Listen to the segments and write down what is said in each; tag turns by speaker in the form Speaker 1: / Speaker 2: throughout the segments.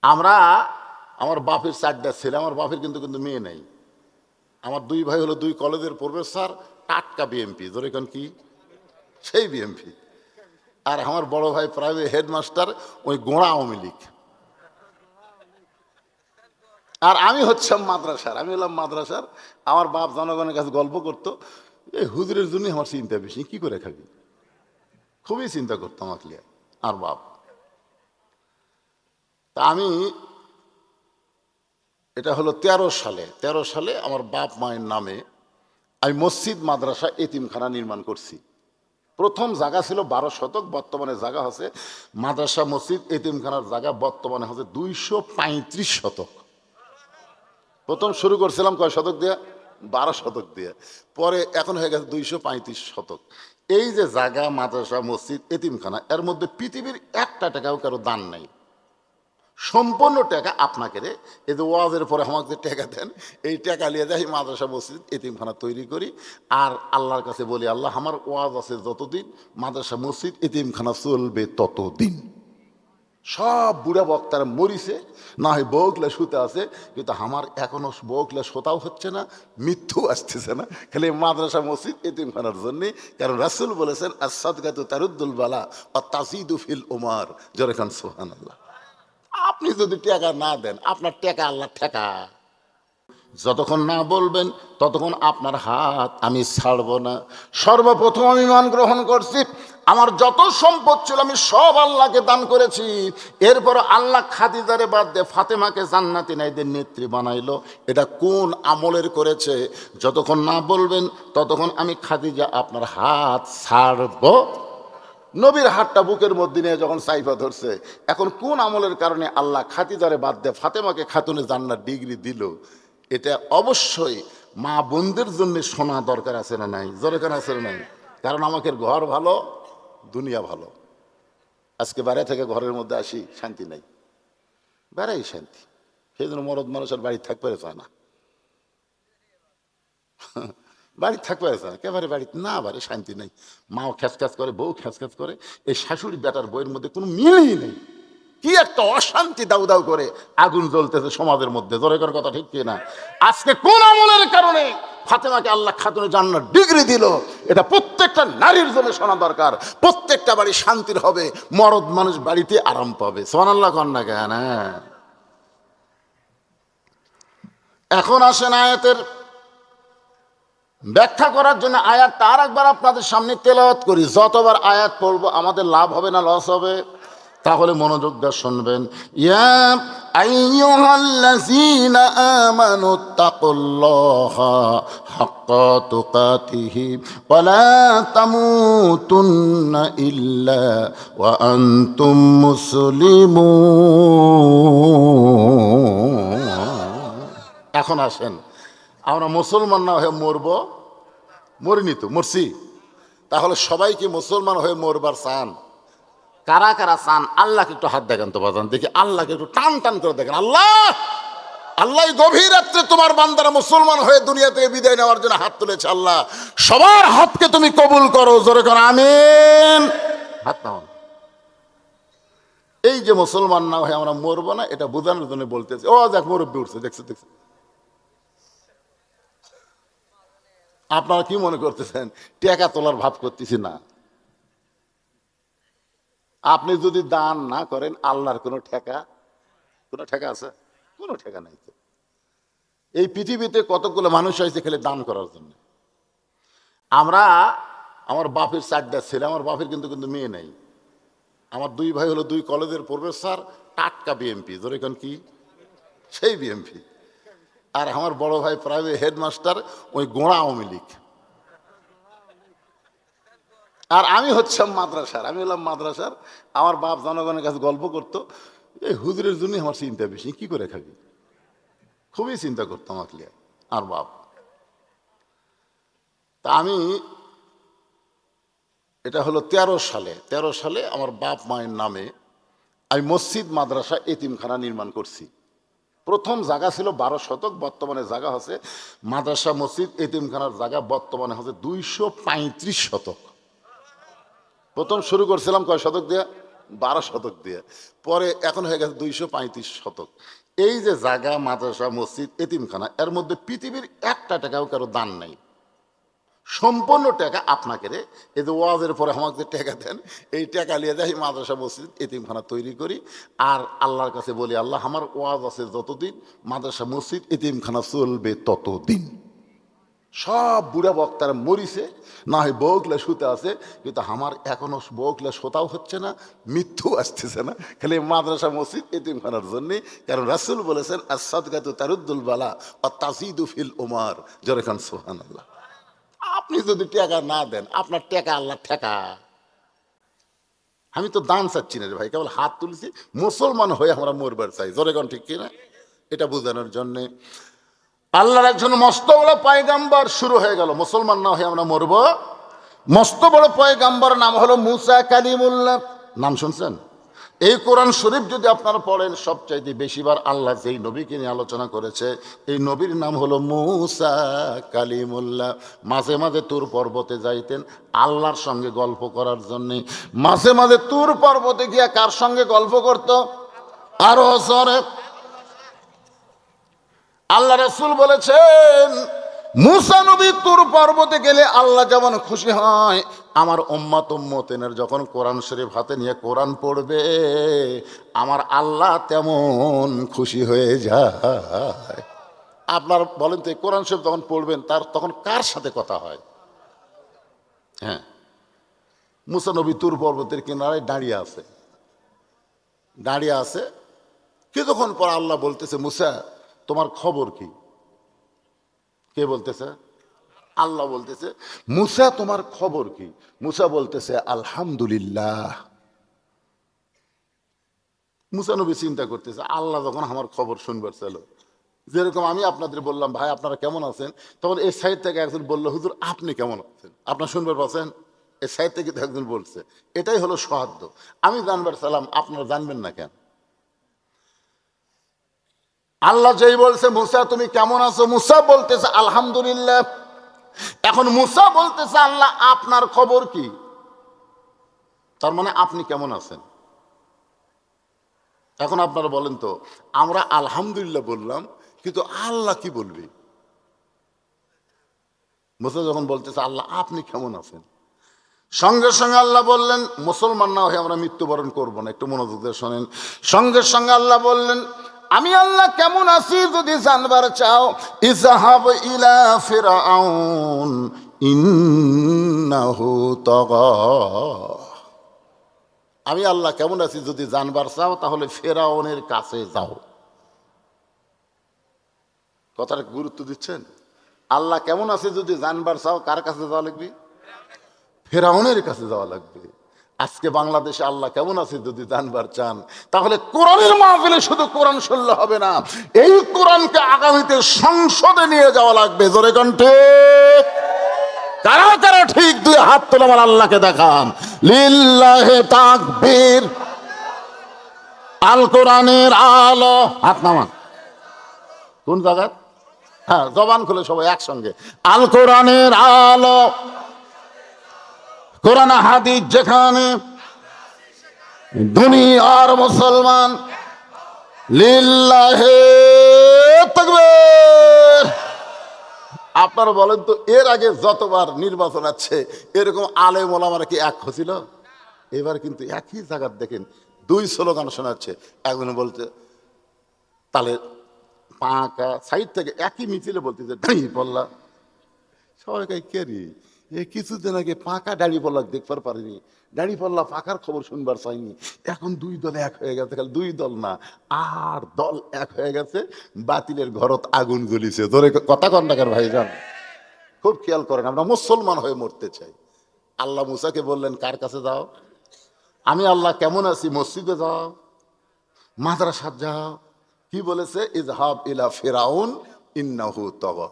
Speaker 1: আমরা আমার বাপের 4টা ছেলে, আমার বাপের কিন্তু কিন্তু মেয়ে নেই। আমার 2 ভাই হলো 2 কলেজের প্রফেসর, টাটকা বিএমপি, ধরে কোন কি সেই বিএমপি। আর আমার বড় ভাই প্রাইভেট হেডমাস্টার, ওই গোড়া আওয়ামী লীগ। আর আমি হচ্ছিলাম মাদ্রাসার, আমি হলাম মাদ্রাসার। আমার বাপ জনগণের কাছে গল্প করতো, এই হুজুরের জন্য আমার চিন্তা বেশি, কি করে খাবি, খুবই চিন্তা করতাম আসলে। আর বাপ, তা আমি, এটা হলো 13 সালে আমার বাপ মায়ের নামে আমি মসজিদ মাদ্রাসা এতিমখানা নির্মাণ করছি। প্রথম জায়গা ছিল 12 শতক, বর্তমানে জায়গা হচ্ছে মাদ্রাসা মসজিদ এতিমখানার জায়গা বর্তমানে হচ্ছে 235 শতক। প্রথম শুরু করছিলাম কয় শতক দিয়ে? 12 শতক দিয়ে। পরে এখন হয়ে গেছে 235 শতক। এই যে জায়গা, মাদ্রাসা মসজিদ এতিমখানা, এর মধ্যে পৃথিবীর একটা টাকাও কারো দান নাই। সম্পূর্ণ টাকা আপনাকে রে, এই যে ওয়াজের পরে আমাকে যে টাকা দেন, এই টাকা নিয়ে যাই মাদ্রাসা মসজিদ এতিমখানা তৈরি করি। আর আল্লাহর কাছে বলি, আল্লাহ আমার ওয়াজ আছে যতদিন, মাদ্রাসা মসজিদ এতিমখানা চলবে ততদিন। সব বুড়া বক্তারা মরিছে, না হয় বউকলা শুতে আছে, কিন্তু আমার এখনো বউকলা শোতাও হচ্ছে না, মৃত্যু আসতেছে না, খালি মাদ্রাসা মসজিদ এতিমখানার জন্যে। কারণ রাসূল বলেছেন, আস-সাদকাতু তারুদ্দুল বালা ওয়া তাজিদু ফিল উমার। জোরে কান সুবহানাল্লাহ। আপনি যদি টাকা না দেন, আপনার টাকা আল্লাহ ঠেকা। যতক্ষণ না বলবেন ততক্ষণ আপনার হাত আমি ছাড়বো না। সর্বপ্রথম আমি ঈমান গ্রহণ করছি, আমার যত সম্পদ ছিল আমি সব আল্লাহকে দান করেছি। এরপর আল্লাহ খাদিজারে বাদ দিয়ে ফাতেমাকে জান্নাতি নারীদের নেত্রী বানাইলো। এটা কোন আমলের করেছে? যতক্ষণ না বলবেন ততক্ষণ আমি খাদিজা আপনার হাত ছাড়বো। নবীর হাতটা বুকের মধ্যে নিয়ে যখন সাইফা ধরছে, এখন কোন আমলের কারণে আল্লাহ খাদিজারে বাদ দিয়ে ফাতেমাকে খাতুনে জান্নাত ডিগ্রি দিল? এটা অবশ্যই মা বোনদের জন্য শোনা দরকার আছে না নাই? দরকার আছে না নাই? কারণ আমাকে ঘর ভালো, দুনিয়া ভালো। আজকে বাইরে থেকে ঘরের মধ্যে আসি, শান্তি নাই, বেড়াই শান্তি। সেই জন্য মরদ মানুষের বাড়ি থাকতে চায় না, বাড়ি থাকতে পারে না, একেবারে বাড়িতে না, বাড়ি শান্তি নেই। মাও খ্যাচখ্যাচ করে, বউ খ্যাচখ্যাচ করে, এই শাশুড়ি বেটার বইয়ের মধ্যে কোনো মিলই নেই। কি একটা অশান্তি দাউ দাউ করে আগুন জ্বলতেছে সমাজের মধ্যে। জোরেকার কথা ঠিক কি না? আজকে কোন আমলের কারণে ফাতেমাকে আল্লাহ খাতুনে জান্নাত ডিগ্রি দিল, এটা প্রত্যেকটা নারীর জন্য শোনা দরকার। প্রত্যেকটা বাড়ি শান্তির হবে, মরদ মানুষ বাড়িতে আরাম পাবে। সুবহানাল্লাহ কন্যা কেন? এখন আসেন আয়াতের ব্যাখ্যা করার জন্য। আয়াতটা আর একবার আপনাদের সামনে তেলাওয়াত করি। যতবার আয়াত পড়বো আমাদের লাভ হবে না লস হবে? তাহলে মনোযোগ দিয়ে শুনবেন। ইয়া আইয়ুহাল্লাযীনা আমানু তাকুল্লাহা হাক্কা তুকাতিহি ওয়া লা তামুতুন্না ইল্লা ওয়া আনতুম মুসলিমুন। এখন আসেন, আমরা মুসলমান না হয়ে মরবো? মরিনি তো, মরছি। তাহলে সবাইকে মুসলমান হয়ে মরবার চান? কারা কারা চান? আল্লাহকে একটু হাত দেখেন তো বাজান, দেখি আল্লাহকে একটু টান টান করে দেখেন। আল্লাহ, আল্লাহ গভীর রাত্রে তোমার বান্দারা মুসলমান হয়ে দুনিয়া থেকে বিদায় নেওয়ার জন্য হাত তুলেছে। আল্লাহ সবার হাতকে তুমি কবুল করো, জোরে করো আমিন। হাত নাও। এই যে মুসলমান না হয়ে আমরা মরবো না, এটা বোঝানোর জন্য বলতেছি। ও দেখ মুরব্বী উঠছে, দেখছো দেখছো। আপনারা কি মনে করতেছেন টাকা তোলার ভাব করতেছি? না, আপনি যদি দান না করেন আল্লাহর কোনো ঠেকা, কোনো ঠেকা আছে? কোনো ঠেকা নাই তো। এই পৃথিবীতে কতগুলো মানুষ হয়েছে খেলে দান করার জন্য। আমরা, আমার বাপের 4টা ছেলে, আমার বাপের কিন্তু কিন্তু মেয়ে নেই। আমার 2 ভাই হলো 2 কলেজের প্রফেসর, টাটকা বিএমপি, ধরে কোন কি সেই বিএমপি। আর আমার বড় ভাই প্রাইভেট হেডমাস্টার, ওই গোড়া আওয়ামী লীগ। আর আমি হচ্ছিলাম মাদ্রাসার, আমি হলাম মাদ্রাসার। আমার বাপ জনগণের কাছে গল্প করতো, এই হুজুরের জন্য আমার চিন্তা বেশি, কি করে খাবি, খুবই চিন্তা করতাম আসলে। আর বাপ, তা আমি, এটা হলো 13 সালে আমার বাপ মায়ের নামে আমি মসজিদ মাদ্রাসা এতিমখানা নির্মাণ করছি। প্রথম জায়গা ছিল 12 শতক, বর্তমানে জায়গা হচ্ছে মাদ্রাসা মসজিদ এতিমখানার জায়গা বর্তমানে হচ্ছে 235 শতক। প্রথম শুরু করছিলাম কয় শতক দিয়ে? 12 শতক দিয়ে, পরে এখন হয়ে গেছে 235 শতক। এই যে জায়গা, মাদ্রাসা, মসজিদ, এতিমখানা, এর মধ্যে পৃথিবীর একটা টাকাও কারো দান নাই। সম্পূর্ণ টাকা আপনাকে রে, এই যে ওয়াজের পরে আমাকে যে টাকা দেন, এই টাকা নিয়ে যাই মাদ্রাসা, মসজিদ, এতিমখানা তৈরি করি। আর আল্লাহর কাছে বলি, আল্লাহ আমার ওয়াজ আছে যতদিন, মাদ্রাসা, মসজিদ, এতিমখানা চলবে ততদিন। সব বুড়া বক্তারা মরিছে, না হয় বউকলা শুতে আছে, কিন্তু আমার এখনো বউকলা শোতাও হচ্ছে না, মৃত্যু আসতেছে না, খালি মাদ্রাসা, মসজিদ, এতিমখানার জন্যে। কারণ রাসূল বলেছেন, আস-সাদকাতু তারুদ্দুল বালা ওয়া তাজিদু ফিল উমার। জোরে খান সুবহানাল্লাহ। আপনি যদি টাকা না দেন, আপনার টাকা আল্লাহ ঠেকা। আমি তো দান চাচ্ছি না রে ভাই, কেবল হাত তুলছি, মুসলমান হয়ে আমরা মরবার চাই। জোরে কোন ঠিক কিনা? এটা বোঝানোর জন্যে আল্লাহর একজন মস্ত বড় পয়গাম্বর শুরু হয়ে গেল। মুসলমান না হয়ে আমরা মরব। মস্ত বড় পয়গাম্বর নাম হলো মুসা কালিমুল্লাহ। নাম শুনছেন? এই কোরআন শরীফ যদি আপনারা পড়েন, সবচাইতে বেশিবার আল্লাহ যেই নবীকে নিয়ে আলোচনা করেছে, এই নবীর নাম হলো মুসা কালিমুল্লাহ। মাঝে মাঝে তুর পর্বতে যাইতেন আল্লাহর সঙ্গে গল্প করার জন্যে। মাঝে মাঝে তুর পর্বতে গিয়া কার সঙ্গে গল্প করত? আরো জোরে। আল্লাহ রাসূল বলেছেন, মুসা নবী তুর পর্বতে গেলে আল্লাহ যেমন খুশি হয়, আমার উম্মত উম্মতিনের যখন কোরআন শরীফ হাতে নিয়ে কোরআন পড়বে, আমার আল্লাহ তেমন খুশি হয়ে যায়। আপনার বলেন তো, কোরআন শরীফ যখন পড়বেন, তার তখন কার সাথে কথা হয়? হ্যাঁ, মুসা নবী তুর পর্বতের কিনারায় দাঁড়িয়ে আছে, দাঁড়িয়ে আছে। কিছুক্ষণ পর আল্লাহ বলতেছে, মুসা তোমার খবর কি? কে বলতেছে? আল্লাহ বলতেছে, মুসা তোমার খবর কি? মুসা বলতেছে, আলহামদুলিল্লাহ। মুসা নবী চিন্তা করতেছে, আল্লাহ যখন আমার খবর শুনবার ছিল, যেরকম আমি আপনাদের বললাম, ভাই আপনারা কেমন আছেন, তখন এই সাইড থেকে একজন বললো, হুজুর আপনি কেমন আছেন? আপনার শুনবার পাচ্ছেন? এই সাইড থেকে তো একজন বলছে। এটাই হলো সৌহার্দ্য। আমি জানবার চাইলাম, আপনারা জানবেন না কেন? আল্লাহ যেই বলছে, মুসা তুমি কেমন আছো, মুসা বলতেছে আলহামদুলিল্লাহ। এখন মুসা বলতেছে, আল্লাহ আপনার খবর কি? তার মানে আপনি কেমন আছেন? এখন আপনারা বলেন তো, আমরা আলহামদুলিল্লাহ বললাম, কিন্তু আল্লাহ কি বলবে? মুসা যখন বলতেছে, আল্লাহ আপনি কেমন আছেন, সঙ্গে সঙ্গে আল্লাহ বললেন, মুসলমান না হয়ে আমরা মৃত্যুবরণ করব না, একটু মনোযোগ দিয়ে শোনেন। সঙ্গে সঙ্গে আল্লাহ বললেন, আমি আল্লাহ কেমন আছি যদি জানবার চাও, ইযহাব ইলা ফিরআউন ইন্নাহু তাগা। আমি আল্লাহ কেমন আছি যদি জানবার চাও, তাহলে ফেরাউনের কাছে যাও। কথাটা গুরুত্ব দিচ্ছেন? আল্লাহ কেমন আছে যদি জানবার চাও, কার কাছে যাওয়া লাগবে? ফেরাউনের কাছে যাওয়া লাগবে। আজকে বাংলাদেশে আল্লাহ কেমন আছে যদি জানবার চান, তাহলে কোরআনের মাহফিলে শুধু কোরআন শুনলে হবে না, এই কোরআনকে আগামীতে সংসদে নিয়ে যাওয়া লাগবে। জোরে কণ্ঠে কারা কারা ঠিক দুই হাত তুলে আমার আল্লাহকে দেখান। লিল্লাহে তাকবীর। আল কোরআনের আলো। হাত নামান। কোন জায়গা? হ্যাঁ, জবান খুলে সবাই একসঙ্গে, আল কোরআনের আলো। কোরআন হাদিস যেখানে, দুনিয়ার মুসলমান। লিল্লাহে তাকবীর। আপনারা বলেন তো, এর আগে যতবার নির্বাচন আছে, এরকম আলেম ওলামারা কি এক হয়েছিল? এবার কিন্তু একই জায়গার দেখেন দুই স্লোগান শোনাচ্ছে। একজন বলতে তাহলে পাকা সাইড থেকে একই মিছিলে বলতেছে দাঁড়িয়ে পড়লা। সবাই কেরি এ কিছুদিন আগে পাকা দাঁড়িয়ে পড়লা দেখবার পারিনি, দাঁড়িয়ে পড়লা পাকার খবর শুনবার চাইনি। এখন দুই দল এক হয়ে গেছে, খালি দুই দল না, আর দল এক হয়ে গেছে। বাতিলের ঘরত আগুন জ্বলিছে। ধরে কথা কন্ডাকার ভাইজান, খুব খেয়াল করেন, আমরা মুসলমান হয়ে মরতে চাই। আল্লাহ মুসাকে বললেন, কার কাছে যাও? আমি আল্লাহ কেমন আছি, মসজিদে যাও, মাদ্রাসা যাও। কি বলেছে? ইযহাব ইলা ফিরাউন ইন্নাহু তাগা।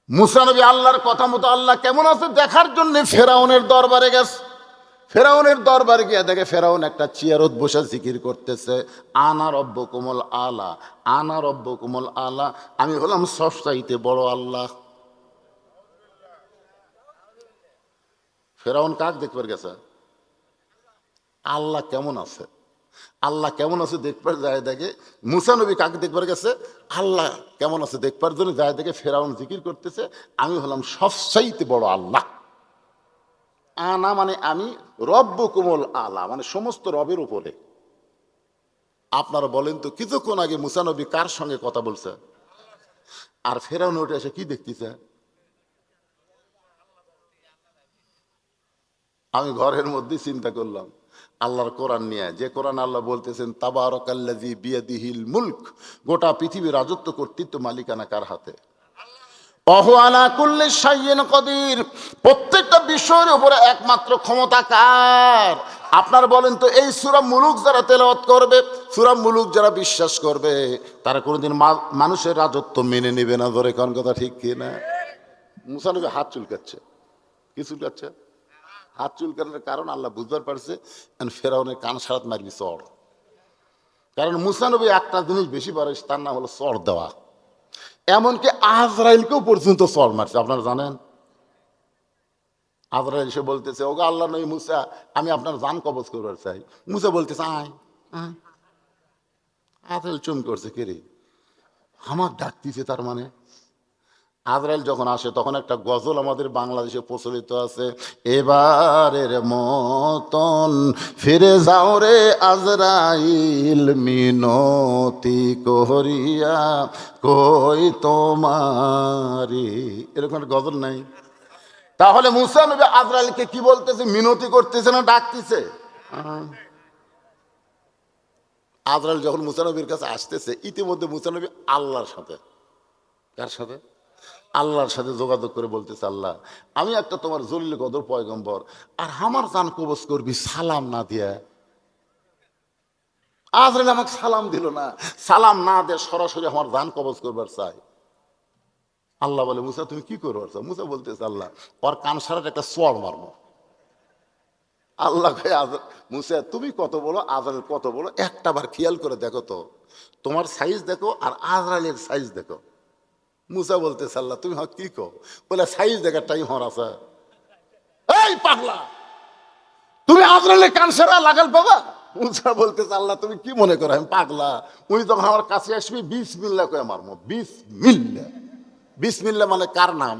Speaker 1: মুসা নবী আল্লাহর কথা মতো আল্লাহ কেমন আছে দেখার জন্য ফেরাউনের দরবারে গেছে। ফেরাউনের দরবারে গিয়ে দেখে ফেরাউন একটা চেয়ারত বসে জিকির করতেছে, আনা রব্বুকুমুল আলা, আনা রব্বুকুমুল আলা, আমি হলাম সবচাইতে বড় আল্লাহ। ফেরাউন কাক দেখবার গেছে? আল্লাহ কেমন আছে, আল্লাহ কেমন আছে দেখবার যায় দেখে মুসা নবী কাকে দেখবার গেছে, আল্লাহ কেমন আছে দেখবার জন্য যায় দেখে ফেরাউন জিকির করতেছে আমি হলাম সবচাইতে বড় আল্লাহ। আনা মানে আমি, রব্বুকুমুল আলা মানে সমস্ত রবের উপরে। আপনারা বলেন তো কিছুক্ষণ আগে মুসা নবী কার সঙ্গে কথা বলছে, আর ফেরাউন ওঠে এসে কি দেখতেছে? আমি ঘরের মধ্যে চিন্তা করলাম আল্লাহর কোরআন নিয়ে, যে কোরআন আল্লাহ বলতেছেন তাবারাকাল্লাযী বিয়াদিহিল মুলক, গোটা পৃথিবীর রাজত্ব কর্তৃত্ব মালিকানা কার হাতে, ওহু আলা কুল্লি শাইইন কদির, প্রত্যেকটা বিষয়ের উপরে একমাত্র ক্ষমতা কার? আপনার বলেন তো এই সূরা মুলুক যারা তেলাওয়াত করবে, সূরা মুলুক যারা বিশ্বাস করবে, তারা কোনোদিন মানুষের রাজত্ব মেনে নেবে না। ধরে কোন কথা ঠিক কি না? মুসা নবী হাত চুলকাচ্ছে, কি চুলকাচ্ছে? হাত চুলকানোর কারণ আল্লাহ বুঝবার পারছে ফেরাউনের কান সারাত মারবি চড়। কারণ মুসা নবী একটা জিনিস বেশি পারে, তার নাম হলো চড় দেওয়া। এমনকি আজরাইলকেও পর্যন্ত চড় মারছে, আপনারা জানেন। আজরাইল এসে বলতেছে ওগো আল্লাহ নবী মুসা, আমি আপনার জান কবজ করবার চাই। মুসা বলতেছে আয় আয়। আজরাইল চুম করছে, কে রে আমার ডাকতেছে, তার মানে আজরাইল যখন আসে তখন একটা গজল আমাদের বাংলাদেশে প্রচলিত আছে, এবারের মতন ফিরে যাও রে আজরাইল মিনতি করিয়া কই তোমারি, এরকম একটা গজল নাই? তাহলে মুসা নবী আজরাইলকে কি বলতেছে, মিনতি করতেছে না ডাকতেছে? আজরাইল যখন মুসা নবীর কাছে আসতেছে, ইতিমধ্যে মুসা নবী আল্লাহর সাথে, কার সাথে? আল্লাহর সাথে যোগাযোগ করে বলতেছে আল্লাহ আমি একটা তোমার জলিল কদর পয়গম্বর, আর আমার জান কবজ করবি সালাম না দিয়া। আজরাইল আমাকে সালাম দিল না, সালাম না দিয়ে সরাসরি আমার জান কবজ করবার চাই। আল্লাহ বলে মুসা তুমি কি করবার চাও? মুসা বলতেছে আল্লাহ ওর কান সারাটা একটা চড় মারবো। আল্লাহ মুসা তুমি কত বলো, আজরাইল কত বলো, একটা বার খেয়াল করে দেখো তো, তোমার সাইজ দেখো আর আজরাইলের সাইজ দেখো। মুসা বলতেছে আল্লাহ তুমি কি কো? বলে সাইজ দেখার টাইম হর আছে? এই পাগলা, তুমি আজরাইলের কান সারা লাগাল বাবা? মুসা বলতেছে আল্লাহ তুমি কি মনে করো আমি পাগলা? উনি তখন আমার কাছে আসবি বিসমিল্লাহ কয়ে মারবো। বিসমিল্লাহ, বিসমিল্লাহ মানে কার নাম?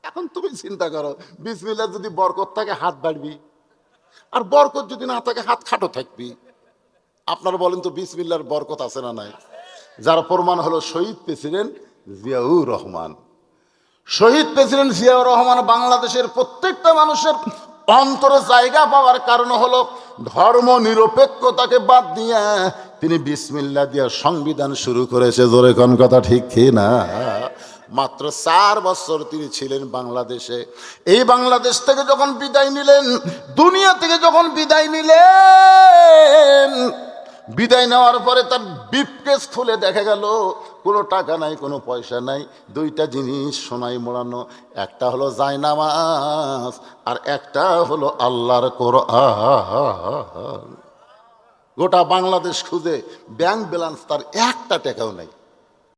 Speaker 1: এখন তুমি চিন্তা করো, বিসমিল্লাহ যদি বরকত থাকে হাত বাড়বি, আর বরকত যদি না থাকে হাত খাটো থাকবি। আপনারা বলেন তো বিসমিল্লাহর বরকত আছে না নাই? যার প্রমাণ হলো শহীদ প্রেসিডেন্ট জিয়াউর রহমান। শহীদ প্রেসিডেন্ট জিয়াউর রহমান বাংলাদেশের প্রত্যেকটা মানুষের অন্তরে জায়গা পাওয়ার কারণ হলো ধর্ম নিরপেক্ষতাকে বাদ দিয়ে তিনি বিসমিল্লাহ দিয়ে সংবিধান শুরু করেছে। জোরে কোন কথা ঠিক কি না? মাত্র 4 বছর তিনি ছিলেন বাংলাদেশে। এই বাংলাদেশ থেকে যখন বিদায় নিলেন, দুনিয়া থেকে যখন বিদায় নিলেন, বিদায় নেওয়ার পরে তার ব্রিফকেস খুলে দেখা গেল কোনো টাকা নাই, কোনো পয়সা নাই, 2টা জিনিস সোনায় মোড়ানো, একটা হলো জায়নামাজ আর একটা হলো আল্লাহর কোরআন। গোটা বাংলাদেশ খুঁজে ব্যাংক ব্যালেন্স তার একটা টাকাও নাই।